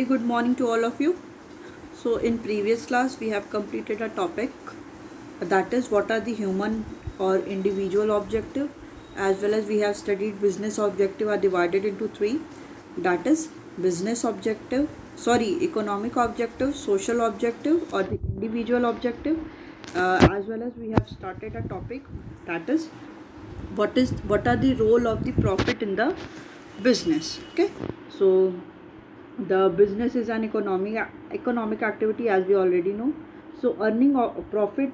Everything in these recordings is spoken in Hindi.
Very good morning to all of you. So in previous class we have completed a topic, that is what are the human or individual objective, as well as we have studied business objective are divided into three, that is business objective, economic objective, social objective or the individual objective, as well as we have started a topic, that is what are the role of the profit in the business. Okay, so the business is an economic activity, as we already know. So earning profit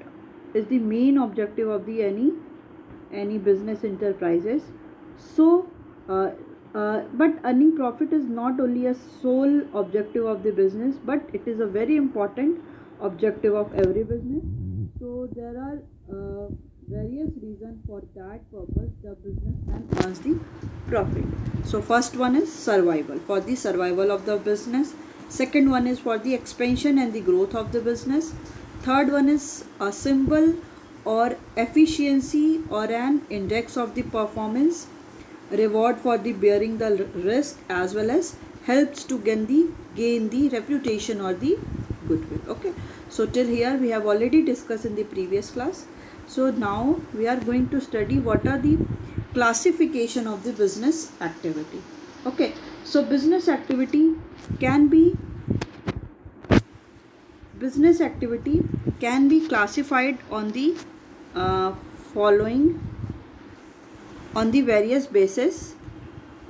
is the main objective of the any business enterprises. So but earning profit is not only a sole objective of the business, but it is a very important objective of every business. So there are various reasons for that purpose the businessman earns the profit. So first one is survival, for the survival of the business. Second one is for the expansion and the growth of the business. Third one is a symbol or efficiency or an index of the performance, reward for the bearing the risk, as well as helps to gain the reputation or the goodwill. Okay, so till here we have already discussed in the previous class. So now we are going to study what are the classification of the business activity. Okay, so business activity can be classified on the uh, following, on the various basis.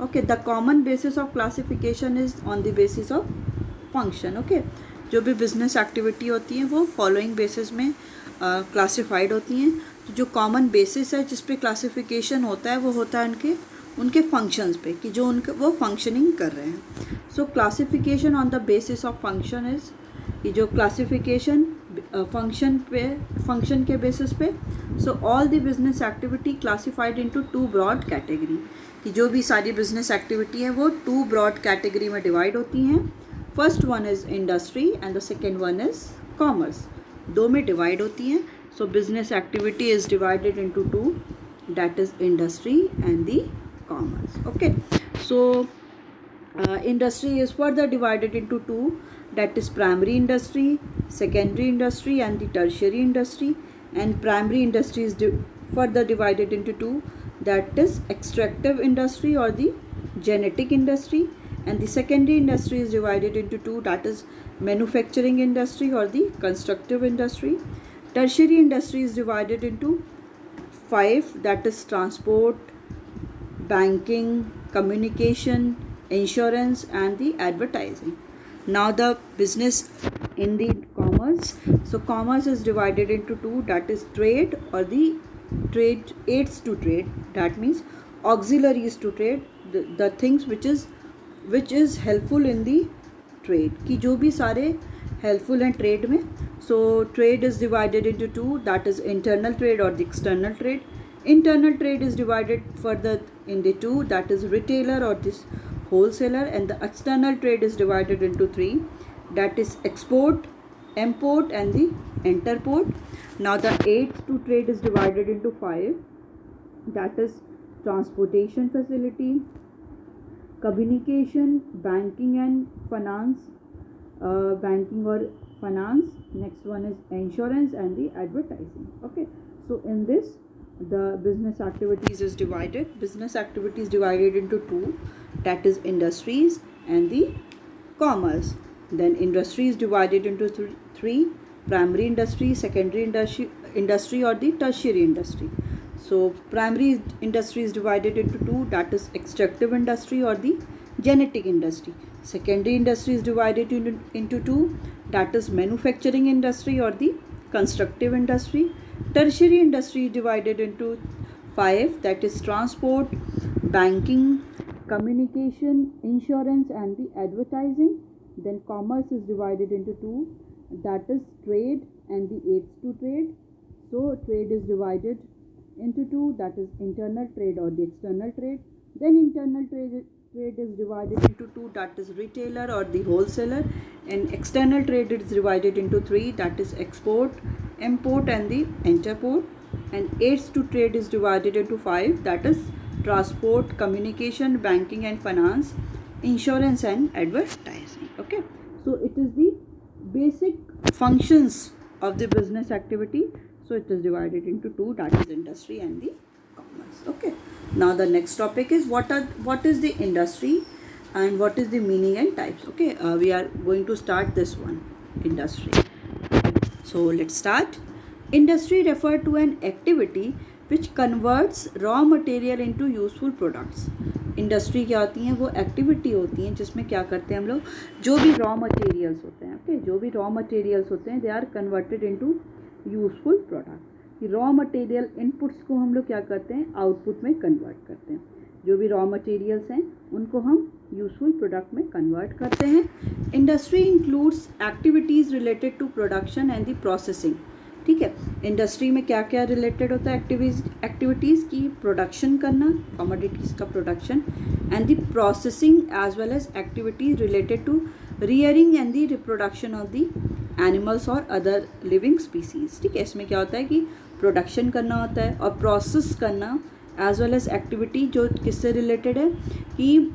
Okay, the common basis of classification is on the basis of function. Okay, जो भी बिजनेस एक्टिविटी होती हैं वो फॉलोइंग बेसिस में क्लासिफाइड होती हैं. तो जो कॉमन बेसिस है जिस पे क्लासिफिकेशन होता है वो होता है उनके फंक्शंस पे, कि जो उनके वो फंक्शनिंग कर रहे हैं. So classification on the basis of function is, कि जो क्लासिफिकेशन फंक्शन के बेसिस पे. So all the business activity classified into two broad category, कि जो भी सारी बिजनेस एक्टिविटी है वो टू ब्रॉड कैटेगरी में डिवाइड होती हैं. First one is industry and the second one is commerce. दो में डिवाइड होती हैं. So business activity is divided into two, that is industry and the commerce. Okay, so industry is further divided into two, that is primary industry, secondary industry and the tertiary industry. And primary industry is further divided into two, that is extractive industry or the genetic industry. And the secondary industry is divided into two, that is manufacturing industry or the constructive industry. Tertiary industry is divided into five, that is transport, banking, communication, insurance and the advertising. Now the business in the commerce. So commerce is divided into two, that is trade or the trade aids to trade, that means auxiliaries to trade, the things which is helpful in the trade, कि जो भी सारे helpful हैं trade में. So trade is divided into two, that is internal trade or the external trade. Internal trade is divided further in the two, that is retailer or this wholesaler. And the external trade is divided into three, that is export, import and the interport. Now the aids to trade is divided into five, that is transportation facility, communication, banking and finance, banking or finance. Next one is insurance and the advertising. Okay, so in this the business activities is divided into two, that is industries and the commerce. Then industry is divided into three, primary industry, secondary industry or the tertiary industry. So primary industry is divided into two, that is extractive industry or the genetic industry. Secondary industry is divided into two, that is manufacturing industry or the constructive industry. Tertiary industry is divided into five, that is transport, banking, communication, insurance and the advertising. Then commerce is divided into two, that is trade and the aids to trade. So trade is divided into two, that is internal trade or the external trade. Then internal trade is divided into two, that is retailer or the wholesaler. And external trade is divided into three, that is export, import and the interport. And aids to trade is divided into five, that is transport, communication, banking and finance, insurance and advertising. Okay, So it is the basic functions of the business activity. So it is divided into two, that is industry and the commerce. Okay. Now the next topic is what is the industry and what is the meaning and types. Okay. We are going to start this one, industry. So let's start. Industry refer to an activity which converts raw material into useful products. Industry क्या होती हैं? वो एक्टिविटी होती हैं जिसमें क्या करते हैं हम लोग, जो भी रॉ मटेरियल्स होते हैं, ओके, जो भी रॉ मटेरियल्स होते हैं they are converted into useful product. Raw material inputs को हम लोग क्या करते हैं? आउटपुट में कन्वर्ट करते हैं. जो भी रॉ मटेरियल्स हैं उनको हम यूजफुल प्रोडक्ट में कन्वर्ट करते हैं. Industry includes activities related to production and the processing. ठीक है, इंडस्ट्री में क्या क्या रिलेटेड होता है? एक्टिविटीज़ की प्रोडक्शन करना, कमोडिटीज़ का production, and the processing as well as activities related to rearing and the reproduction of the animals और अदर लिविंग स्पीसीज. ठीक है, इसमें क्या होता है कि प्रोडक्शन करना होता है और प्रोसेस करना एज वेल एज एक्टिविटी जो किससे रिलेटेड है कि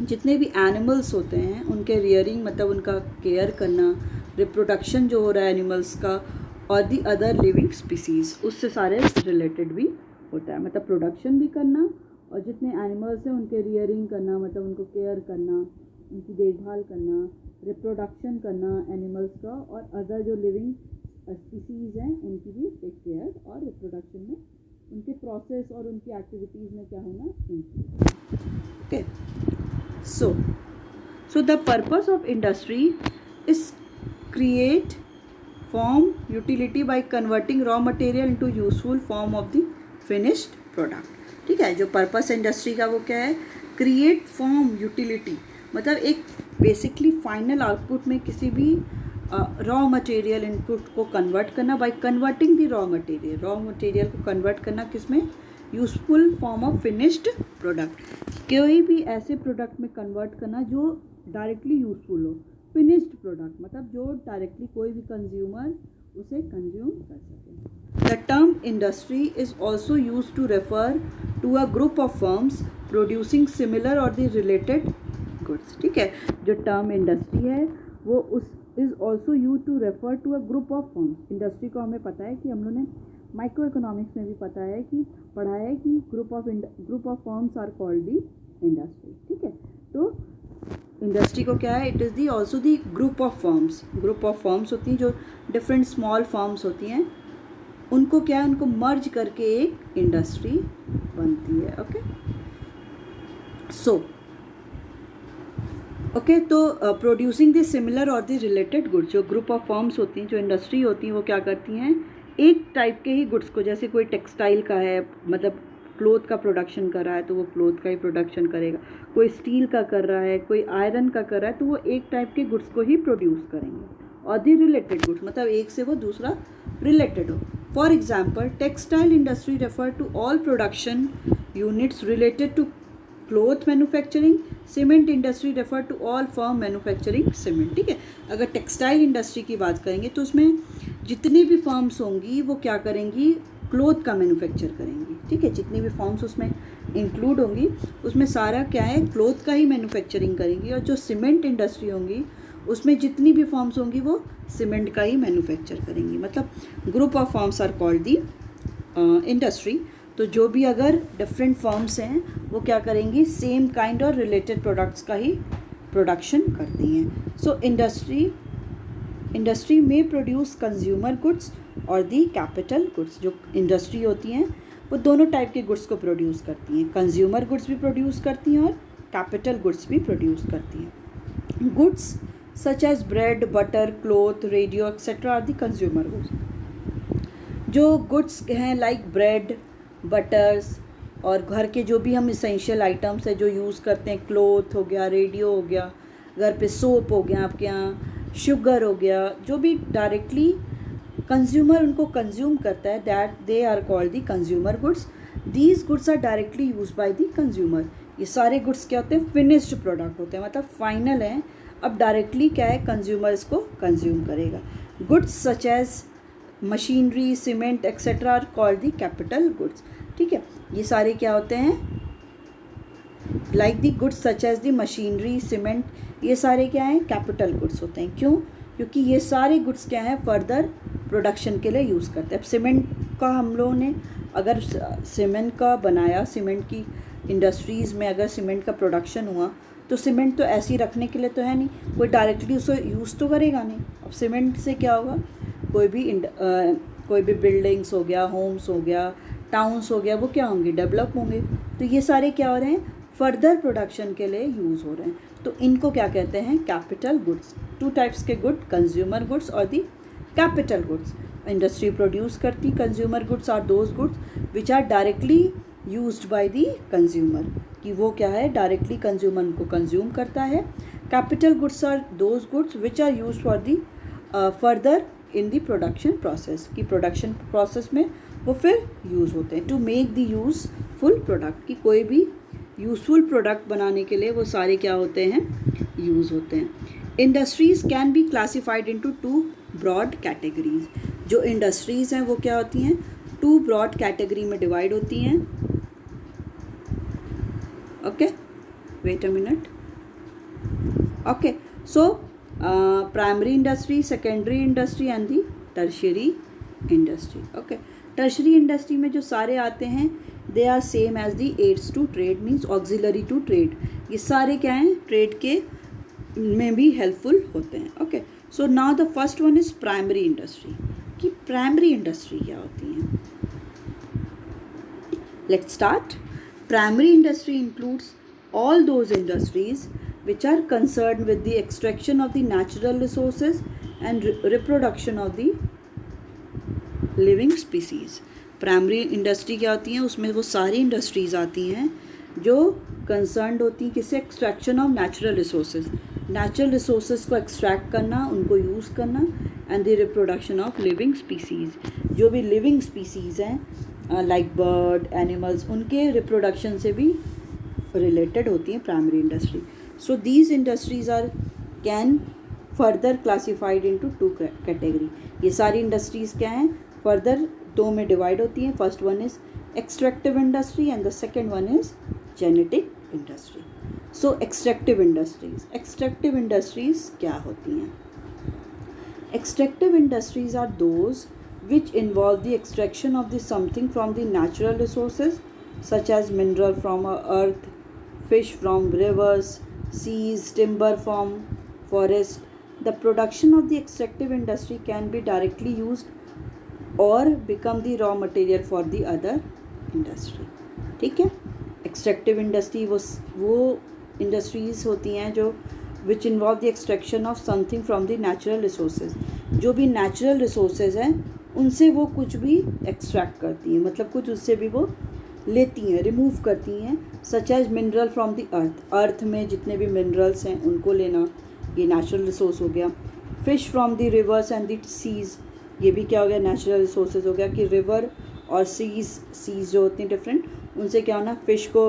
जितने भी एनिमल्स होते हैं उनके रियरिंग मतलब उनका केयर करना, रिप्रोडक्शन जो हो रहा है एनिमल्स का और दी अदर लिविंग स्पीसीज़, उससे सारे रिलेटेड भी होता है. मतलब प्रोडक्शन भी करना और जितने एनिमल्स हैं उनके रियरिंग करना, मतलब उनको केयर करना, उनकी देखभाल करना, रिप्रोडक्शन करना एनिमल्स का और अदर जो लिविंग स्पीसीज़ हैं उनकी भी टेक केयर और रिप्रोडक्शन में उनके प्रोसेस और उनकी एक्टिविटीज़ में क्या होना, okay. So the purpose of industry is create form utility by converting raw material into useful form of the finished product. ठीक है, जो पर्पस इंडस्ट्री का वो क्या है? क्रिएट फॉर्म यूटिलिटी, मतलब एक बेसिकली फाइनल आउटपुट में किसी भी रॉ मटेरियल इनपुट को कन्वर्ट करना by converting the raw material को कन्वर्ट करना किस में? Useful form of finished product. कोई भी ऐसे प्रोडक्ट में कन्वर्ट करना जो डायरेक्टली यूजफुल हो. फिनिश्ड प्रोडक्ट मतलब जो डायरेक्टली कोई भी कंज्यूमर उसे कंज्यूम कर सके. The term industry is also use to refer to a group of firms producing similar or the related goods. ठीक है, जो टर्म इंडस्ट्री है वो उस is also use to refer to a group of firms. Industry को हमें पता है कि हम लोगों ने माइक्रो इकोनॉमिक्स में भी पता है कि पढ़ा है कि group of firms are called the industry. ठीक है, तो इंडस्ट्री को क्या है? It is the also the group of firms होती हैं जो डिफरेंट स्मॉल फर्म्स होती हैं, उनको क्या है? उनको मर्ज करके एक इंडस्ट्री बनती है. ओके, तो producing the similar or the related goods. जो ग्रुप ऑफ फर्म्स होती हैं, जो इंडस्ट्री होती हैं, वो क्या करती हैं? एक टाइप के ही गुड्स को, जैसे कोई टेक्सटाइल का है, मतलब क्लोथ का प्रोडक्शन कर रहा है तो वो क्लोथ का ही प्रोडक्शन करेगा. कोई स्टील का कर रहा है, कोई आयरन का कर रहा है, तो वो एक टाइप के गुड्स को ही प्रोड्यूस करेंगे. और दी रिलेटेड गुड्स मतलब एक से वो दूसरा रिलेटेड हो. For example, textile industry refer to all production units related to cloth manufacturing. Cement industry refer to all firm manufacturing cement. ठीक है, अगर टेक्सटाइल इंडस्ट्री की बात करेंगे तो उसमें जितनी भी फर्म्स होंगी वो क्या करेंगी? क्लोथ का मैन्युफैक्चर करेंगी. ठीक है, जितनी भी फॉर्म्स उसमें इंक्लूड होंगी उसमें सारा क्या है? क्लोथ का ही मैन्युफैक्चरिंग करेंगी. और जो सीमेंट इंडस्ट्री होंगी उसमें जितनी भी फॉर्म्स होंगी वो सीमेंट का ही मैन्युफैक्चर करेंगी. मतलब group of forms are called the industry. तो जो भी अगर डिफरेंट फॉर्म्स हैं वो क्या करेंगी? सेम काइंड और रिलेटेड प्रोडक्ट्स का ही प्रोडक्शन करती हैं. सो इंडस्ट्री में प्रोड्यूस कंज्यूमर गुड्स और दी कैपिटल गुड्स. जो इंडस्ट्री होती हैं वो दोनों टाइप के गुड्स को प्रोड्यूस करती हैं. कंज्यूमर गुड्स भी प्रोड्यूस करती हैं और कैपिटल गुड्स भी प्रोड्यूस करती हैं. Goods such as bread, butter, cloth, radio etcetera are the consumer goods. जो गुड्स हैं लाइक ब्रेड, बटर्स और घर के जो भी हम इसेंशियल आइटम्स हैं जो यूज़ करते हैं, क्लोथ हो गया, रेडियो हो गया, घर पे सोप हो गया, आपके यहाँ शुगर हो गया, जो भी डायरेक्टली कंज्यूमर उनको कंज्यूम करता है, that they are called the consumer goods. These goods are directly use by the consumer. ये सारे गुड्स क्या होते हैं? फिनिश्ड प्रोडक्ट होते हैं, मतलब फाइनल हैं. अब डायरेक्टली क्या है? कंज्यूमर इसको कंज्यूम करेगा. Goods such as machinery, cement etcetera are called the capital goods. ठीक है, ये सारे क्या होते हैं? Like the goods such as the machinery, cement ये सारे क्या हैं, कैपिटल गुड्स होते हैं। क्यों? क्योंकि ये सारे गुड्स क्या हैं, फर्दर प्रोडक्शन के लिए यूज़ करते हैं। अब सीमेंट का हम लोगों ने अगर सीमेंट का बनाया, सीमेंट की इंडस्ट्रीज़ में अगर सीमेंट का प्रोडक्शन हुआ, तो सीमेंट तो ऐसे ही रखने के लिए तो है नहीं, कोई डायरेक्टली उसको यूज़ तो करेगा नहीं। अब सीमेंट से क्या होगा, कोई भी बिल्डिंग्स हो गया, होम्स हो गया, टाउन्स हो गया, वो क्या होंगे, डेवलप होंगे। तो ये सारे क्या हो रहे हैं, फर्दर प्रोडक्शन के लिए यूज़ हो रहे हैं। तो इनको क्या कहते हैं, कैपिटल गुड्स। टू टाइप्स के गुड, कंज्यूमर गुड्स और the capital goods. Industry produce करती consumer goods are those goods which are directly used by the consumer, कि वो क्या है, डायरेक्टली कंज्यूमर को कंज्यूम करता है। Capital goods are those goods which are used for the further in the production process, कि प्रोडक्शन प्रोसेस में वो फिर यूज़ होते हैं। To make the useful product, कि कोई भी यूज़फुल प्रोडक्ट बनाने के लिए वो सारे क्या होते हैं, यूज़ होते हैं। Industries can be classified into two broad categories. जो इंडस्ट्रीज़ हैं वो क्या होती हैं, टू ब्रॉड कैटेगरी में डिवाइड होती हैं। Okay, wait a minute. Okay, so primary industry, secondary industry and the tertiary industry. Okay, tertiary industry में जो सारे आते हैं, they are same as the aids to trade, means auxiliary to trade. ये सारे क्या हैं, ट्रेड के में भी हेल्पफुल होते हैं। Okay, so now the first one is primary industry, कि प्राइमरी इंडस्ट्री क्या होती है। Let's start. Primary industry includes all those industries which are concerned with the extraction of the natural resources and reproduction of the living species. Primary industry क्या होती हैं, उसमें वो सारी इंडस्ट्रीज़ आती हैं जो कंसर्नड होती हैं किससे, extraction of natural resources, natural resources को एक्सट्रैक्ट करना, उनको यूज़ करना, and the reproduction of living species. जो भी लिविंग स्पीसीज़ हैं लाइक बर्ड, एनिमल्स, उनके रिप्रोडक्शन से भी रिलेटेड होती हैं primary industry. So these industries are can further classified into two category. ये सारी इंडस्ट्रीज़ क्या हैं, फर्दर दो में डिवाइड होती हैं। First one is extractive industry and the second one is genetic industry. So extractive industries क्या होती हैं? Extractive industries are those which involve the extraction of the something from the natural resources such as mineral from earth, fish from rivers, seas, timber from forest. The production of the extractive industry can be directly used or become the raw material for the other industry. ठीक है, एक्सट्रैक्टिव इंडस्ट्री वो इंडस्ट्रीज़ होती हैं जो विच involve the extraction of something from the natural resources. जो भी नेचुरल रिसोर्सेज हैं उनसे वो कुछ भी एक्सट्रैक्ट करती हैं, मतलब कुछ उससे भी वो लेती हैं, रिमूव करती हैं। Such as mineral from the earth, earth में जितने भी मिनरल्स हैं उनको लेना, ये नेचुरल रिसोर्स हो गया। Fish from the rivers and the seas, ये भी क्या हो गया, नेचुरल रिसोर्सेज हो गया, कि रिवर और सीज़ जो होती हैं डिफरेंट, उनसे क्या होना, फ़िश को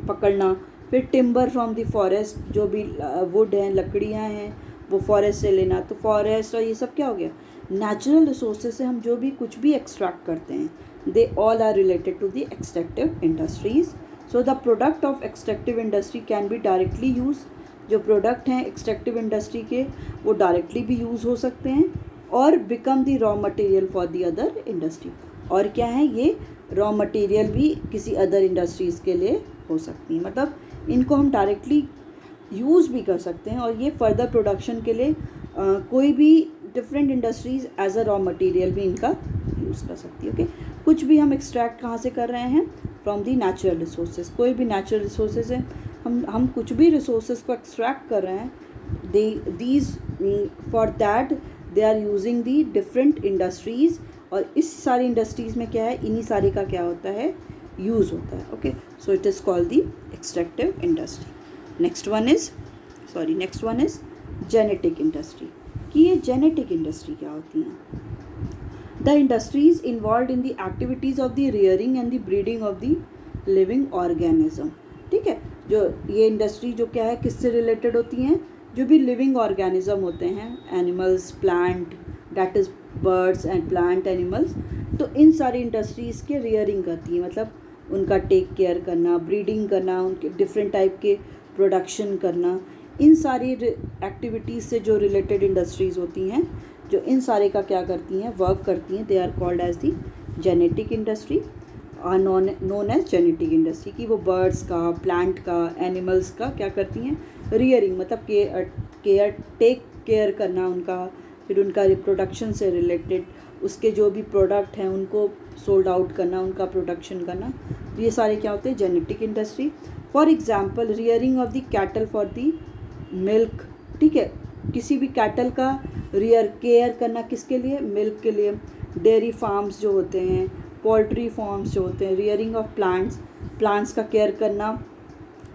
पकड़ना। फिर टिम्बर फ्रॉम द फॉरेस्ट, जो भी वुड हैं, लकड़ियाँ हैं, वो फॉरेस्ट से लेना। तो फॉरेस्ट और ये सब क्या हो गया, नेचुरल रिसोर्सेज से हम जो भी कुछ भी एक्सट्रैक्ट करते हैं, they all are related to the extractive industries. So the product of extractive industry can be directly used. जो प्रोडक्ट हैं एक्सट्रैक्टिव इंडस्ट्री के वो डायरेक्टली भी यूज़ हो सकते हैं और become the raw material for the other industry. और क्या है, ये रॉ मटेरियल भी किसी अदर इंडस्ट्रीज़ के लिए हो सकती हैं, मतलब इनको हम डायरेक्टली यूज़ भी कर सकते हैं और ये फर्दर प्रोडक्शन के लिए कोई भी different industries as a raw material भी इनका यूज़ कर सकती है। ओके, कुछ भी हम एक्सट्रैक्ट कहाँ से कर रहे हैं, फ्रॉम दी नेचुरल रिसोर्सेज। कोई भी नेचुरल रिसोर्सेज है, हम कुछ भी रिसोर्सेज को एक्सट्रैक्ट कर रहे हैं, these for that they are using the different industries. और इस सारी इंडस्ट्रीज़ में क्या है, इन्हीं सारे का क्या होता है, यूज़ होता है। Okay, so it is called the extractive industry. Next one is genetic industry, कि ये जेनेटिक इंडस्ट्री क्या होती हैं। The industries involved in the activities of the rearing and the breeding of the living organism. ठीक है, जो ये इंडस्ट्री जो क्या है, किससे रिलेटेड होती हैं, जो भी लिविंग ऑर्गेनिज्म होते हैं, animals, plant, that is birds and plant animals, तो इन सारी इंडस्ट्रीज़ के रियरिंग करती हैं, मतलब उनका टेक केयर करना, ब्रीडिंग करना, उनके डिफरेंट टाइप के प्रोडक्शन करना, इन सारी एक्टिविटीज़ से जो रिलेटेड इंडस्ट्रीज़ होती हैं, जो इन सारे का क्या करती हैं, वर्क करती हैं, they are called as the genetic industry, known as genetic industry. कि वो बर्ड्स का, प्लांट का, एनिमल्स का क्या करती हैं, रियरिंग मतलब टेक केयर करना उनका, फिर उनका रिप्रोडक्शन से रिलेटेड, उसके जो भी प्रोडक्ट हैं उनको सोल्ड आउट करना, उनका प्रोडक्शन करना, तो ये सारे क्या होते हैं, genetic industry. For example rearing of the cattle for the milk, ठीक है, किसी भी कैटल का केयर करना किसके लिए, मिल्क के लिए। डेयरी फार्म्स जो होते हैं, पोल्ट्री फार्म्स जो होते हैं, रियरिंग ऑफ प्लांट्स का केयर करना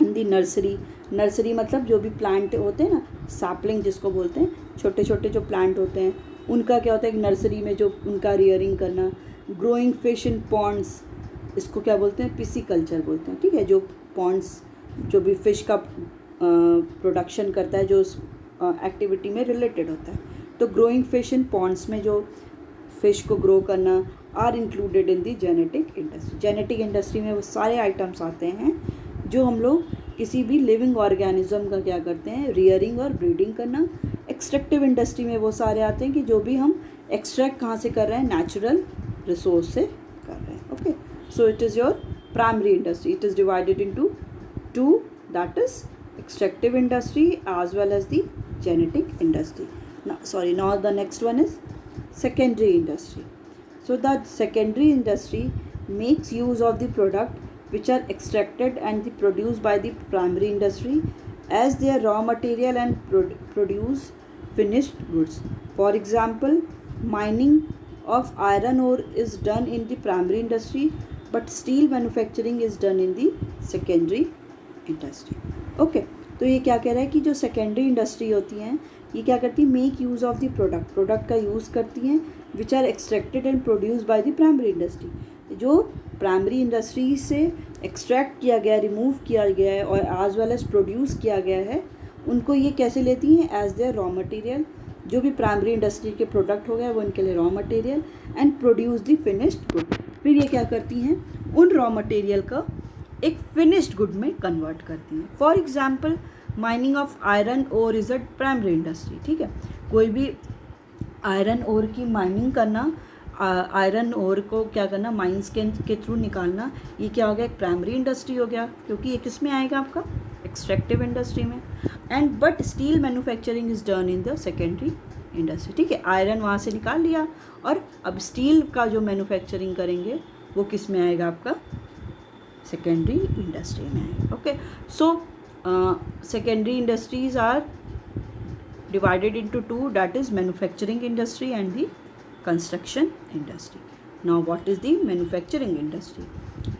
इन दी नर्सरी मतलब जो भी प्लांट होते हैं ना, सैपलिंग जिसको बोलते हैं, छोटे छोटे जो प्लांट होते हैं उनका क्या होता है, नर्सरी में जो उनका रियरिंग करना। ग्रोइंग फिश इन पॉन्ड्स, इसको क्या बोलते हैं, पिसीकल्चर बोलते हैं, ठीक है, जो पॉन्ड्स जो भी फिश का प्रोडक्शन करता है, जो उस एक्टिविटी में रिलेटेड होता है। तो ग्रोइंग फिश इन पॉन्ड्स में जो फिश को ग्रो करना are included in the genetic industry. Genetic industry में वो सारे आइटम्स आते हैं जो हम लोग किसी भी लिविंग ऑर्गेनिज्म का क्या करते हैं, रियरिंग और ब्रीडिंग करना। एक्सट्रैक्टिव इंडस्ट्री में वो सारे आते हैं कि जो भी हम एक्सट्रैक्ट कहाँ से कर रहे हैं, नेचुरल रिसोर्स से कर रहे हैं। Okay, so it is your primary industry, it is divided into two, that is extractive industry as well as the genetic industry. Now the next one is secondary industry. So the secondary industry makes use of the product which are extracted and produced by the primary industry as their raw material and produce finished goods. For example, mining of iron ore is done in the primary industry, but steel manufacturing is done in the secondary industry. Okay, तो ये क्या कह रहा है कि जो सेकेंडरी इंडस्ट्री होती हैं ये क्या करती है, make use of the product का यूज़ करती हैं which are extracted and produce by the primary industry. जो प्राइमरी इंडस्ट्री से एक्सट्रैक्ट किया गया, रिमूव किया गया है और एज वेल एज प्रोड्यूस किया गया है, उनको ये कैसे लेती हैं, एज देयर रॉ मटेरियल। जो भी प्राइमरी इंडस्ट्री के प्रोडक्ट हो गया वो इनके लिए raw material and produce the finished good. फिर ये क्या करती हैं, उन रॉ मटेरियल का एक फिनिश्ड गुड में कन्वर्ट करती हैं। For example, mining of iron ore is a primary industry, ठीक है, कोई भी आयरन ओर की माइनिंग करना, आयरन ओर को क्या करना, माइंस के थ्रू निकालना, ये क्या हो गया, एक प्राइमरी इंडस्ट्री हो गया, क्योंकि ये किस में आएगा, आपका एक्सट्रैक्टिव इंडस्ट्री में। And but still manufacturing is done in the secondary industry, ठीक है, आयरन वहाँ से निकाल लिया और अब स्टील का जो मैन्युफैक्चरिंग करेंगे वो किस में आएगा, आपका सेकेंडरी इंडस्ट्री में आएगा। Okay, so secondary industries are divided into two, that is manufacturing industry and the construction industry. Now what is the manufacturing industry?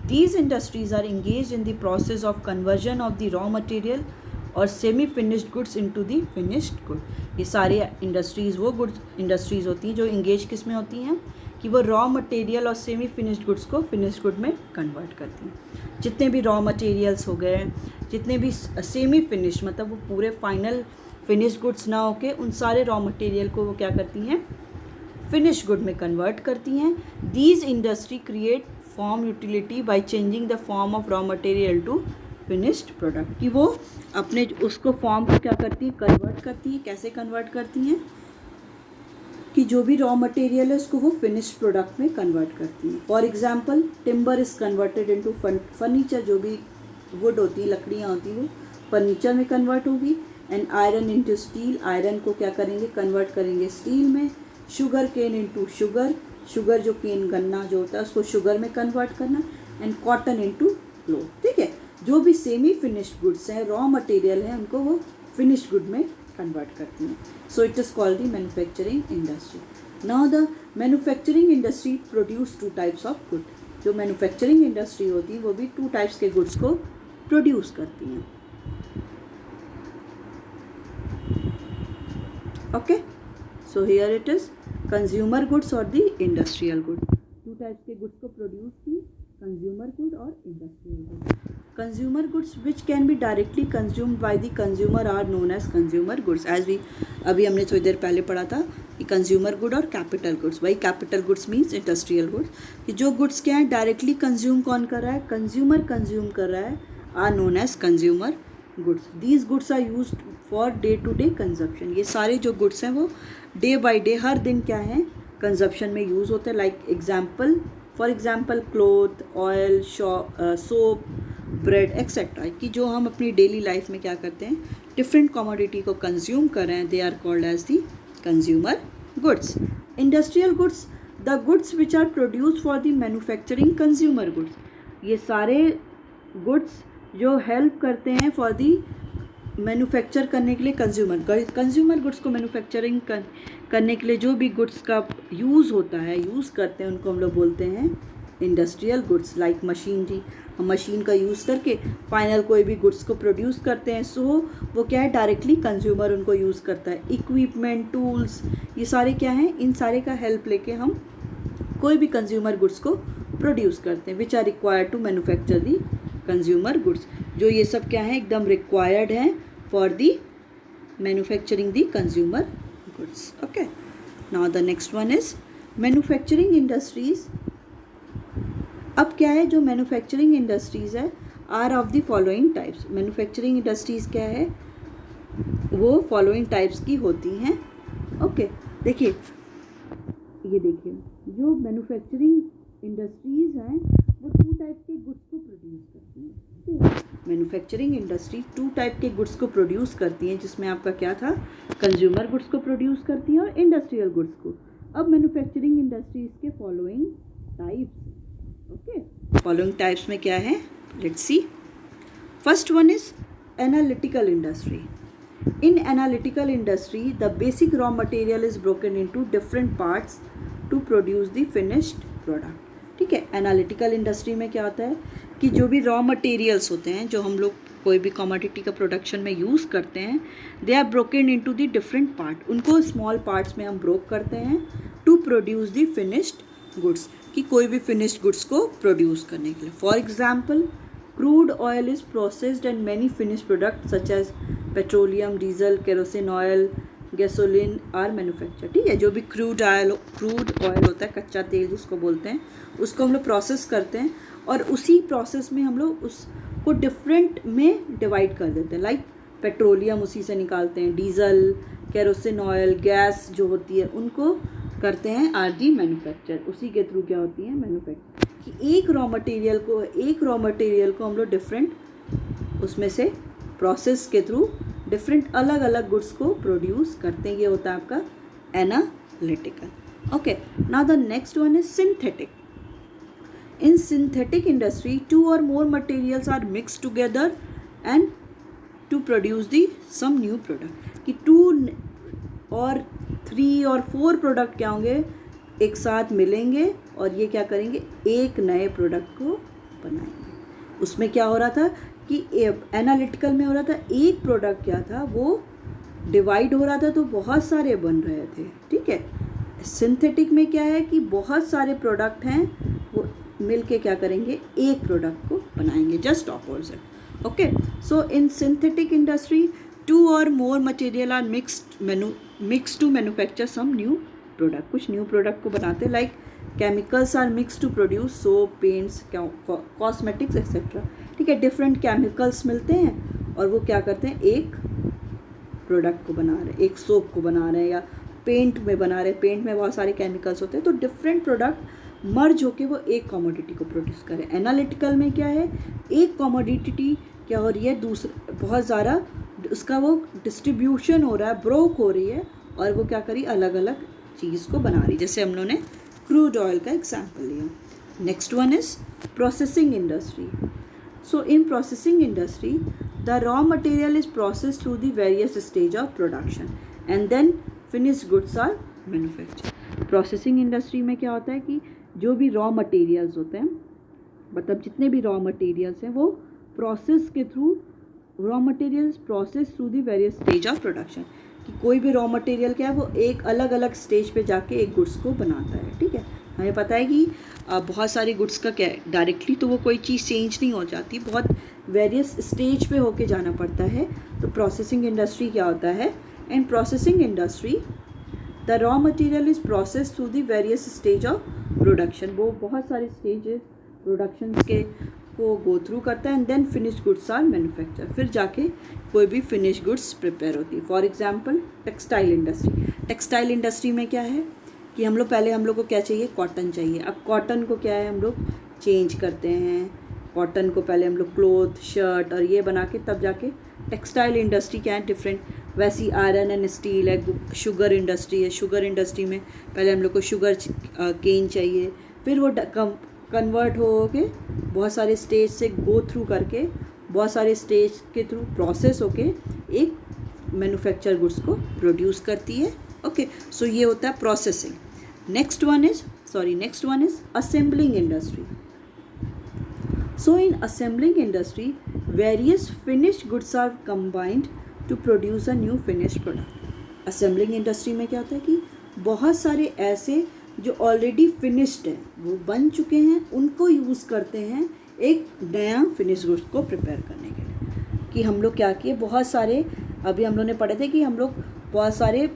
These industries are engaged in the process of conversion of the raw material और semi finished goods into the finished good. ये सारी इंडस्ट्रीज़ वो गुड्स इंडस्ट्रीज़ होती हैं जो इंगेज किस में होती हैं कि वो रॉ मटेरियल और सेमी फिनिश्ड गुड्स को फिनिश्ड गुड में कन्वर्ट करती हैं। जितने भी रॉ मटेरियल्स हो गए, जितने भी सेमी फिनिश मतलब वो पूरे फाइनल फिनिश गुड्स ना होके उन सारे रॉ मटेरियल को वो क्या करती हैं, फिनिश गुड में कन्वर्ट करती हैं। These industry create form utility by changing the form of raw material to finished product. कि वो अपने उसको फॉर्म को क्या करती है, कन्वर्ट करती है। कैसे कन्वर्ट करती हैं कि जो भी रॉ मटेरियल है उसको वो फिनिश्ड प्रोडक्ट में कन्वर्ट करती हैं। For example, timber is converted into furniture. जो भी वुड होती है, लकड़ियाँ होती हैं, वो फर्नीचर में कन्वर्ट होगी। And iron into steel, iron को क्या करेंगे, कन्वर्ट करेंगे स्टील में। Sugar cane into sugar, sugar जो केन गन्ना जो होता है उसको शुगर में कन्वर्ट करना। And cotton into cloth. ठीक है, जो भी सेमी फिनिश्ड गुड्स हैं, रॉ मटेरियल हैं, उनको वो फिनिश्ड गुड में कन्वर्ट करती हैं। सो it is called the manufacturing industry. Now the manufacturing industry produce two types of good. जो मैन्युफैक्चरिंग इंडस्ट्री होती है वो भी टू टाइप्स के गुड्स को प्रोड्यूस करती हैं। Okay, so here it is consumer goods और the industrial good. To types के गुड्स को प्रोड्यूस की, कंज्यूमर गुड और industrial good. Consumer goods which can be directly consumed by the consumer are known as consumer goods. As we अभी हमने थोड़ी देर पहले पढ़ा था कि कंज्यूमर गुड और कैपिटल गुड्स। भाई capital goods means industrial goods, कि जो गुड्स क्या है डायरेक्टली कंज्यूम कौन कर रहा है, कंज्यूमर कंज्यूम कर रहा है, are known as consumer goods. These goods are used for day to day consumption. ये सारे जो गुड्स हैं वो डे बाय डे हर दिन क्या है कंजप्शन में यूज़ होते हैं। Like example, for example cloth, oil, soap, bread etcetera, कि जो हम अपनी डेली लाइफ में क्या करते हैं डिफरेंट कमोडिटी को कंज्यूम कर रहे हैं, they are called as the consumer goods. Industrial goods, the goods which are produce for the manufacturing consumer goods. ये सारे गुड्स जो हेल्प करते हैं फॉर दी मैन्युफैक्चर करने के लिए कंज्यूमर गुड्स को मैन्युफैक्चरिंग करने के लिए जो भी गुड्स का यूज़ होता है, यूज़ करते हैं, उनको हम लोग बोलते हैं इंडस्ट्रियल गुड्स। लाइक मशीनरी, हम मशीन का यूज़ करके फाइनल कोई भी गुड्स को प्रोड्यूस करते हैं, सो वो क्या है डायरेक्टली कंज्यूमर उनको यूज़ करता है। इक्विपमेंट, टूल्स, ये सारे क्या हैं, इन सारे का हेल्प लेके हम कोई भी कंज्यूमर गुड्स को प्रोड्यूस करते हैं, which are required to manufacture the consumer goods. जो ये सब क्या है एकदम रिक्वायर्ड हैं for the manufacturing the consumer goods. Okay, now the next one is manufacturing industries. अब क्या है, जो मैन्युफैक्चरिंग इंडस्ट्रीज़ है are of the following types. Manufacturing industries क्या है, वो फॉलोइंग टाइप्स की होती हैं। ओके, देखिए ये देखिए, जो मैन्युफैक्चरिंग इंडस्ट्रीज़ हैं वो टू टाइप के गुड्स को प्रोड्यूस करती हैं। ठीक है, मैन्युफैक्चरिंग इंडस्ट्री टू टाइप के गुड्स को प्रोड्यूस करती हैं, जिसमें आपका क्या था, कंज्यूमर गुड्स को प्रोड्यूस करती हैं और इंडस्ट्रियल गुड्स को। अब मैन्युफैक्चरिंग इंडस्ट्रीज़ के following types. Okay, following types में क्या है, let's see. First one is analytical industry. In analytical industry, the basic raw material is broken into different parts to produce the finished product. ठीक है, एनालिटिकल इंडस्ट्री में क्या होता है कि जो भी रॉ मटेरियल्स होते हैं, जो हम लोग कोई भी कमोडिटी का प्रोडक्शन में यूज़ करते हैं, they are broken into the different part. उनको स्मॉल पार्ट्स में हम ब्रोक करते हैं to produce the finished goods, कि कोई भी फिनिश्ड गुड्स को प्रोड्यूस करने के लिए। For example, crude oil is processed and many finished products such as petroleum, diesel, kerosene oil, gasoline are manufactured। ठीक है, जो भी क्रूड ऑयल होता है, कच्चा तेल जिसको बोलते हैं, उसको हम लोग प्रोसेस करते हैं और उसी प्रोसेस में हम लोग उसको डिफरेंट में डिवाइड कर देते हैं। लाइक पेट्रोलियम उसी से निकालते हैं, डीजल, केरोसिन ऑयल, गैस जो होती है उनको करते हैं आरजी मैन्युफैक्चर। उसी के थ्रू क्या होती है मैन्युफैक्चर, कि एक रॉ मटेरियल को हम लोग डिफरेंट उसमें से प्रोसेस के थ्रू डिफरेंट अलग अलग गुड्स को प्रोड्यूस करते हैं। ये होता है आपका analytical. Okay, now the next one is synthetic. In synthetic industry, 2 or more materials are mixed together and to produce the some new product। कि 2 और 3 और 4 प्रोडक्ट क्या होंगे, एक साथ मिलेंगे और ये क्या करेंगे, एक नए प्रोडक्ट को बनाएंगे। उसमें क्या हो रहा था कि एनालिटिकल में हो रहा था, एक प्रोडक्ट क्या था वो डिवाइड हो रहा था तो बहुत सारे बन रहे थे। ठीक है, सिंथेटिक में क्या है कि बहुत सारे प्रोडक्ट हैं, वो मिलके क्या करेंगे, एक प्रोडक्ट को बनाएंगे, just opposite. Okay, so in synthetic industry 2 or more material are mixed to manufacture some new product, कुछ न्यू प्रोडक्ट को बनाते हैं। Like chemicals are mix to produce soap, paints, cosmetics etcetera. ठीक है, डिफरेंट केमिकल्स मिलते हैं और वो क्या करते हैं, एक प्रोडक्ट को बना रहे हैं, एक सोप को बना रहे हैं या पेंट में बना रहे हैं। पेंट में बहुत सारे केमिकल्स होते हैं, तो डिफरेंट प्रोडक्ट मर्ज होके वो एक कमोडिटी को प्रोड्यूस करें। एनालिटिकल में क्या है, एक कमोडिटी क्या हो रही है, दूसरा बहुत ज़्यादा उसका वो डिस्ट्रीब्यूशन हो रहा है, ब्रोक हो रही है और वो क्या करी, अलग अलग चीज़ को बना रही, जैसे हम लोगों ने क्रूड ऑयल का एग्जाम्पल लिया। Next one is processing industry. So in processing industry, the raw material is processed through the various stage of production and then finished goods are manufactured. Processing industry में क्या होता है कि जो भी रॉ मटेरियल्स होते हैं, मतलब जितने भी रॉ मटेरियल्स हैं, वो प्रोसेस के through, raw materials process through the various stage of production, कि कोई भी रॉ मटेरियल क्या है वो एक अलग अलग स्टेज पे जाके एक गुड्स को बनाता है। ठीक है, हमें पता है कि बहुत सारी गुड्स का क्या है, डायरेक्टली तो वो कोई चीज़ चेंज नहीं हो जाती, बहुत वेरियस स्टेज पे होके जाना पड़ता है। तो प्रोसेसिंग इंडस्ट्री क्या होता है, इन processing industry the raw material is process through the various stage of production. वो बहुत सारे स्टेजेस प्रोडक्शन के को गो थ्रू करता है and then finished goods are manufacture. फिर जाके कोई भी फिनिश गुड्स प्रिपेयर होती है। For example textile industry, textile industry में क्या है कि हम लोग को क्या चाहिए, कॉटन चाहिए। अब कॉटन को क्या है हम लोग चेंज करते हैं, कॉटन को पहले हम लोग क्लोथ शर्ट और ये बना के तब जाके टेक्सटाइल इंडस्ट्री क्या है डिफरेंट। वैसी आयरन एंड स्टील है, शुगर इंडस्ट्री है, शुगर इंडस्ट्री में पहले हम लोग को शुगर केन चाहिए, फिर वो कन्वर्ट हो के बहुत सारे स्टेज से गो थ्रू करके बहुत सारे स्टेज के थ्रू प्रोसेस होके एक मैन्युफैक्चर गुड्स को प्रोड्यूस करती है। ओके, सो ये होता है processing. Next one is assembling industry. So in assembling industry, various finished goods are combined to produce a new finished product. Assembling industry में क्या होता है कि बहुत सारे ऐसे जो ऑलरेडी फिनिश्ड हैं, वो बन चुके हैं, उनको यूज़ करते हैं एक नया फिनिश गुड्स को प्रिपेयर करने के लिए। कि हम लोग क्या किए, बहुत सारे अभी हम लोग ने पढ़े थे कि हम लोग बहुत सारे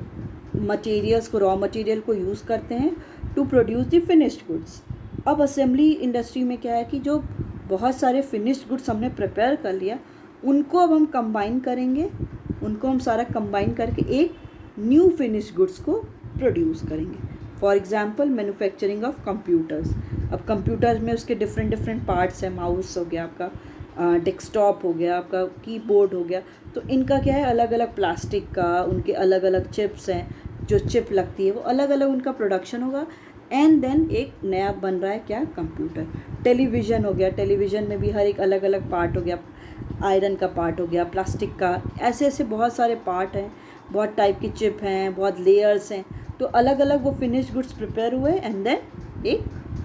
मटेरियल्स को, रॉ मटेरियल को यूज़ करते हैं to produce the finished goods. अब असेंबली इंडस्ट्री में क्या है कि जो बहुत सारे फिनिश्ड गुड्स हमने प्रिपेयर कर लिया, उनको अब हम कंबाइन करेंगे, उनको हम सारा कंबाइन करके एक न्यू फिनिश्ड गुड्स को प्रोड्यूस करेंगे। For example manufacturing of computers. अब कंप्यूटर्स में उसके डिफरेंट पार्ट्स हैं, माउस हो गया आपका, डेस्कटॉप हो गया आपका, कीबोर्ड हो गया, तो इनका क्या है अलग अलग प्लास्टिक का, उनके अलग अलग चिप्स हैं, जो चिप लगती है वो अलग अलग उनका प्रोडक्शन होगा, एंड देन एक नया बन रहा है क्या, कंप्यूटर। टेलीविज़न हो गया, टेलीविज़न में भी हर एक अलग अलग पार्ट हो गया, आयरन का पार्ट हो गया, प्लास्टिक का, ऐसे ऐसे बहुत सारे पार्ट हैं, बहुत टाइप की चिप हैं, बहुत लेयर्स हैं, तो अलग अलग वो फिनिश गुड्स प्रिपेयर हुए एंड देन एक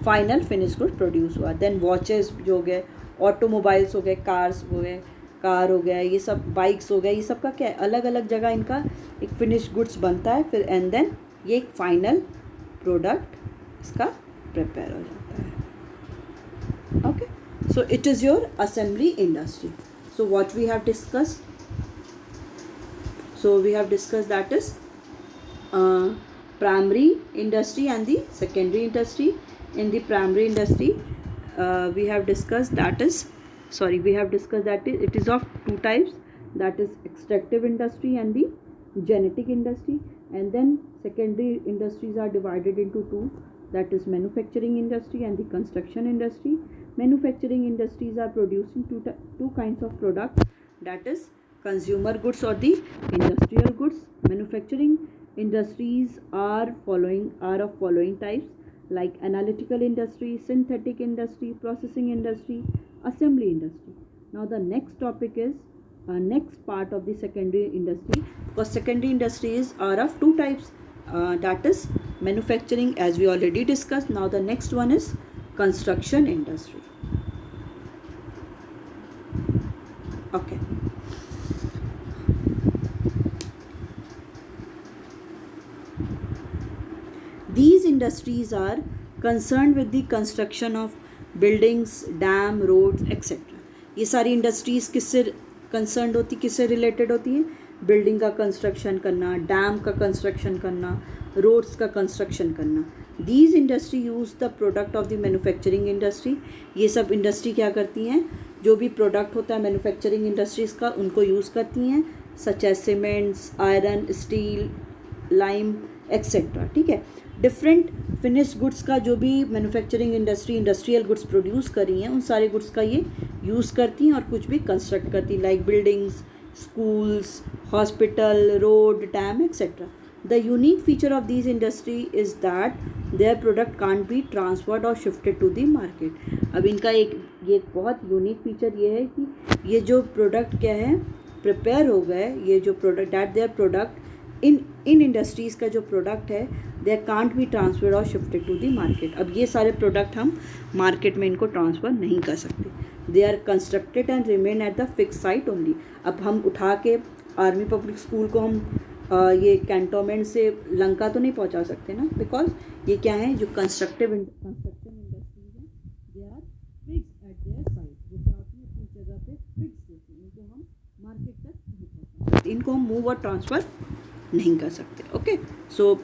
फाइनल फिनिश गुड प्रोड्यूस हुआ। देन वॉचेस जो हो गए, ऑटोमोबाइल्स हो गए, कार्स हो गए, कार हो गया, ये सब बाइक्स हो गया, ये सब का क्या है अलग अलग जगह इनका एक फिनिश गुड्स बनता है, फिर एंड देन ये एक फाइनल प्रोडक्ट इसका प्रिपेयर हो जाता है। Okay, so it is your assembly industry. So what we have discussed, so we have discussed that is primary industry and the secondary industry. In the primary industry we have discussed that it is of two types, that is extractive industry and the genetic industry. And then secondary industries are divided into two, that is manufacturing industry and the construction industry. Manufacturing industries are producing two kinds of products, that is consumer goods or the industrial goods. Manufacturing industries are of following types, like analytical industry, synthetic industry, processing industry, assembly industry. Now the next topic is next part of the secondary industry, because secondary industries are of two types, that is manufacturing, as we already discussed. Now the next one is construction industry. Okay, these industries are concerned with the construction of buildings, dam, roads, etc. ये सारी इंडस्ट्रीज़ किससे कंसर्न होती, किससे रिलेटेड होती है, बिल्डिंग का कंस्ट्रक्शन करना, डैम का कंस्ट्रक्शन करना, रोड्स का कंस्ट्रक्शन करना। These industry use the product of the manufacturing industry. ये सब इंडस्ट्री क्या करती हैं, जो भी प्रोडक्ट होता है मैन्युफैक्चरिंग इंडस्ट्रीज़ का उनको यूज़ करती हैं, such as cements, iron, steel, lime etcetera. ठीक है, डिफरेंट फिनिश गुड्स का जो भी manufacturing industry industrial goods produce कर रही हैं, उन सारे गुड्स का ये यूज़ करती हैं और कुछ भी कंस्ट्रक्ट करती हैं, like buildings, schools, hospital, road, dam, etc. The unique feature of these industry is that their product can't be transferred or shifted to the market. अब इनका ये बहुत यूनिक फीचर ये है कि ये जो प्रोडक्ट क्या है प्रिपेयर हो गए, ये जो product that their product in industries का जो प्रोडक्ट है दे कांट बी ट्रांसफर्ड और शिफ्टेड टू द मार्केट। अब ये सारे प्रोडक्ट हम मार्केट में इनको ट्रांसफ़र नहीं कर सकते, they are constructed and remain at the fix site only. अब हम उठा के आर्मी पब्लिक स्कूल को हम ये कैंटोनमेंट से लंका तो नहीं पहुंचा सकते ना, बिकॉज ये क्या है जो कंस्ट्रक्शन इंडस्ट्रीज हैं they are fix at their site, वो क्या होती है अपनी जगह पे फिक्स होती है, इनको हम मार्केट तक नहीं पहुँचा सकते, इनको हम मूव और ट्रांसफ़र नहीं कर सकते। Okay, so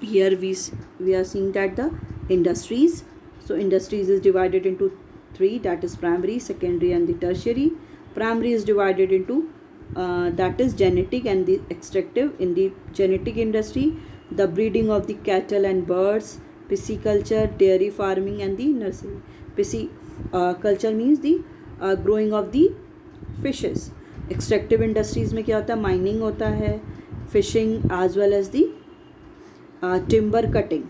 here we are seeing that the industries, so industries is divided into three, that is primary, secondary and the tertiary. Primary is divided into that is genetic and the extractive. In the genetic industry, the breeding of the cattle and birds, pisciculture, dairy farming and the nursery. Pisciculture means the growing of the fishes. Extractive industries में क्या होता है, माइनिंग होता है, fishing as well as the timber cutting.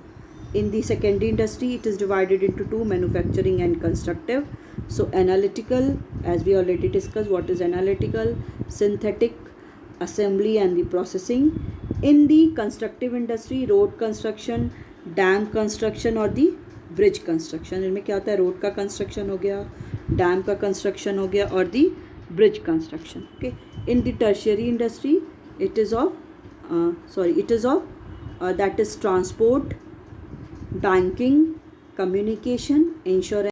In the secondary industry, it is divided into two, manufacturing and constructive. So analytical, as we already discussed, what is analytical, synthetic, assembly and the processing. In the constructive industry, road construction, dam construction और the bridge construction. इनमें क्या होता है, रोड का कंस्ट्रक्शन हो गया, डैम का कंस्ट्रक्शन हो गया और the bridge construction. Okay. In the tertiary industry, it is of that is transport, banking, communication, insurance